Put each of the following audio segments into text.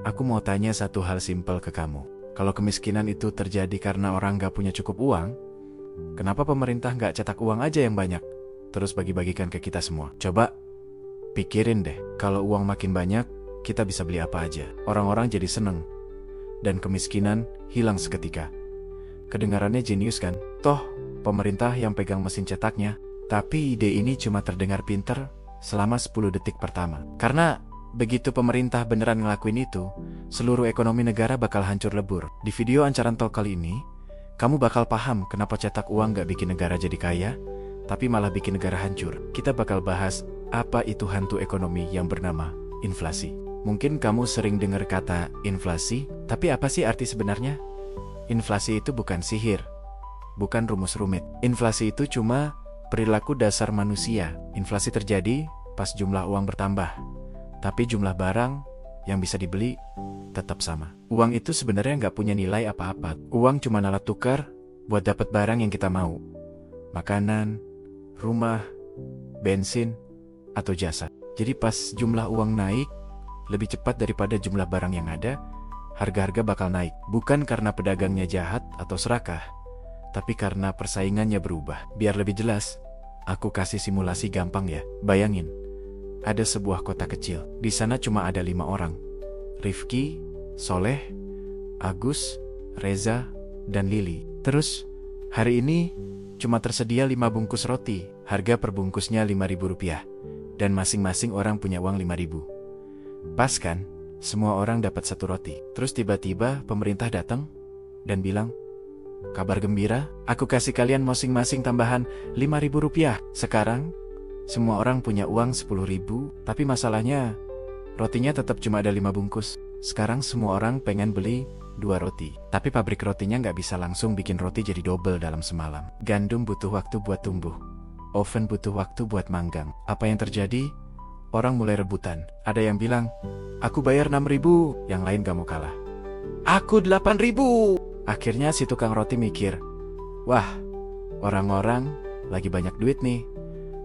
Aku mau tanya satu hal simpel ke kamu. Kalau kemiskinan itu terjadi karena orang nggak punya cukup uang, kenapa pemerintah nggak cetak uang aja yang banyak, terus bagi-bagikan ke kita semua? Coba pikirin deh, kalau uang makin banyak, kita bisa beli apa aja. Orang-orang jadi seneng, dan kemiskinan hilang seketika. Kedengarannya jenius kan? Toh, pemerintah yang pegang mesin cetaknya. Tapi ide ini cuma terdengar pinter selama 10 detik pertama. Karena begitu pemerintah beneran ngelakuin itu, seluruh ekonomi negara bakal hancur lebur. Di video Ancaran Talk kali ini, kamu bakal paham kenapa cetak uang gak bikin negara jadi kaya, tapi malah bikin negara hancur. Kita bakal bahas apa itu hantu ekonomi yang bernama inflasi. Mungkin kamu sering dengar kata inflasi, tapi apa sih arti sebenarnya? Inflasi itu bukan sihir, bukan rumus rumit. Inflasi itu cuma perilaku dasar manusia. Inflasi terjadi pas jumlah uang bertambah, tapi jumlah barang yang bisa dibeli tetap sama. Uang itu sebenarnya nggak punya nilai apa-apa. Uang cuma alat tukar buat dapat barang yang kita mau. Makanan, rumah, bensin, atau jasa. Jadi pas jumlah uang naik lebih cepat daripada jumlah barang yang ada, harga-harga bakal naik. Bukan karena pedagangnya jahat atau serakah, tapi karena persaingannya berubah. Biar lebih jelas, aku kasih simulasi gampang ya. Bayangin, ada sebuah kota kecil. Di sana cuma ada 5 orang. Rifki, Soleh, Agus, Reza, dan Lili. Terus, hari ini cuma tersedia 5 bungkus roti. Harga per bungkusnya Rp5.000. Dan masing-masing orang punya uang Rp5.000. Pas kan? Semua orang dapat 1 roti. Terus tiba-tiba pemerintah datang dan bilang, kabar gembira, aku kasih kalian masing-masing tambahan Rp5.000. Sekarang, semua orang punya uang Rp10.000, tapi masalahnya, rotinya tetap cuma ada 5 bungkus. Sekarang semua orang pengen beli 2 roti. Tapi pabrik rotinya nggak bisa langsung bikin roti jadi double dalam semalam. Gandum butuh waktu buat tumbuh. Oven butuh waktu buat manggang. Apa yang terjadi? Orang mulai rebutan. Ada yang bilang, aku bayar 6.000, yang lain gak mau kalah. Aku 8.000. Akhirnya si tukang roti mikir, wah, orang-orang lagi banyak duit nih.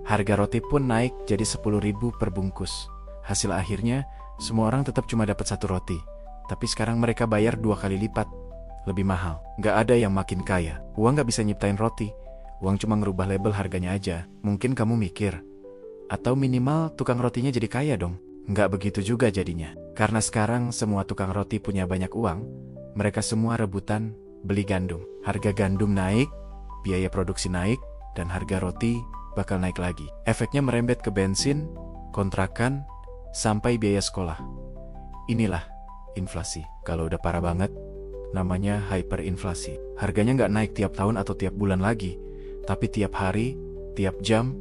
Harga roti pun naik jadi 10.000 per bungkus. Hasil akhirnya, semua orang tetap cuma dapat 1 roti. Tapi sekarang mereka bayar 2 kali lipat. Lebih mahal. Gak ada yang makin kaya. Uang gak bisa nyiptain roti. Uang cuma ngerubah label harganya aja. Mungkin kamu mikir, atau minimal tukang rotinya jadi kaya dong. Nggak begitu juga jadinya. Karena sekarang semua tukang roti punya banyak uang, mereka semua rebutan beli gandum. Harga gandum naik, biaya produksi naik, dan harga roti bakal naik lagi. Efeknya merembet ke bensin, kontrakan, sampai biaya sekolah. Inilah inflasi. Kalau udah parah banget, namanya hyperinflasi. Harganya nggak naik tiap tahun atau tiap bulan lagi, tapi tiap hari, tiap jam,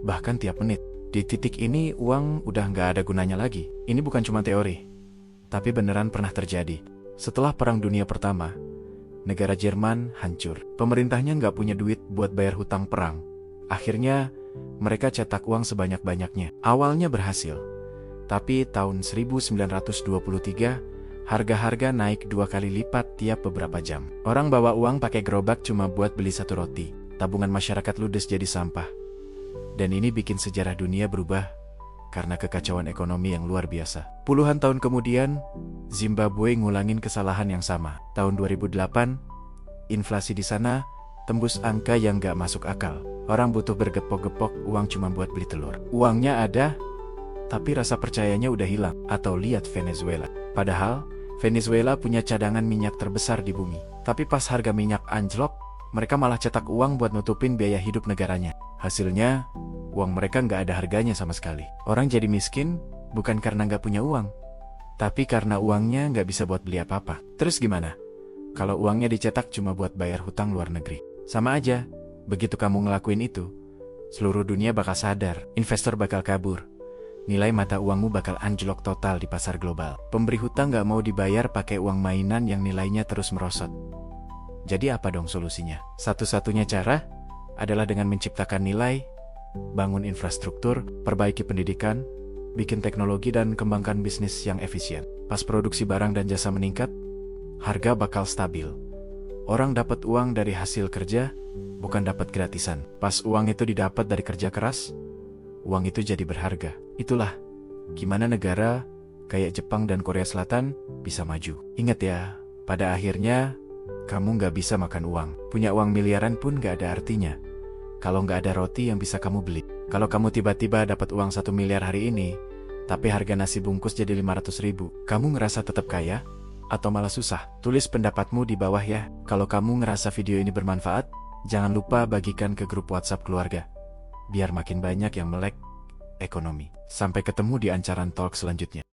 bahkan tiap menit. Di titik ini uang udah nggak ada gunanya lagi. Ini bukan cuma teori, tapi beneran pernah terjadi. Setelah Perang Dunia Pertama, negara Jerman hancur. Pemerintahnya nggak punya duit buat bayar hutang perang. Akhirnya mereka cetak uang sebanyak-banyaknya. Awalnya berhasil, tapi tahun 1923 harga-harga naik 2 kali lipat tiap beberapa jam. Orang bawa uang pakai gerobak cuma buat beli 1 roti. Tabungan masyarakat ludes jadi sampah. Dan ini bikin sejarah dunia berubah karena kekacauan ekonomi yang luar biasa. Puluhan tahun kemudian, Zimbabwe ngulangin kesalahan yang sama. Tahun 2008, inflasi di sana tembus angka yang gak masuk akal. Orang butuh bergepok-gepok uang cuma buat beli telur. Uangnya ada, tapi rasa percayanya udah hilang. Atau lihat Venezuela. Padahal, Venezuela punya cadangan minyak terbesar di bumi. Tapi pas harga minyak anjlok, mereka malah cetak uang buat nutupin biaya hidup negaranya. Hasilnya, uang mereka nggak ada harganya sama sekali. Orang jadi miskin bukan karena nggak punya uang, tapi karena uangnya nggak bisa buat beli apa-apa. Terus gimana? Kalau uangnya dicetak cuma buat bayar hutang luar negeri. Sama aja, begitu kamu ngelakuin itu, seluruh dunia bakal sadar, investor bakal kabur. Nilai mata uangmu bakal anjlok total di pasar global. Pemberi hutang nggak mau dibayar pakai uang mainan yang nilainya terus merosot. Jadi apa dong solusinya? Satu-satunya cara adalah dengan menciptakan nilai, bangun infrastruktur, perbaiki pendidikan, bikin teknologi dan kembangkan bisnis yang efisien. Pas produksi barang dan jasa meningkat, harga bakal stabil. Orang dapat uang dari hasil kerja, bukan dapat gratisan. Pas uang itu didapat dari kerja keras, uang itu jadi berharga. Itulah gimana negara kayak Jepang dan Korea Selatan, bisa maju. Ingat ya, pada akhirnya, kamu nggak bisa makan uang. Punya uang miliaran pun nggak ada artinya kalau nggak ada roti yang bisa kamu beli. Kalau kamu tiba-tiba dapat uang 1 miliar hari ini, tapi harga nasi bungkus jadi 500 ribu, kamu ngerasa tetap kaya? Atau malah susah? Tulis pendapatmu di bawah ya. Kalau kamu ngerasa video ini bermanfaat, jangan lupa bagikan ke grup WhatsApp keluarga, biar makin banyak yang melek ekonomi. Sampai ketemu di Ancaran Talk selanjutnya.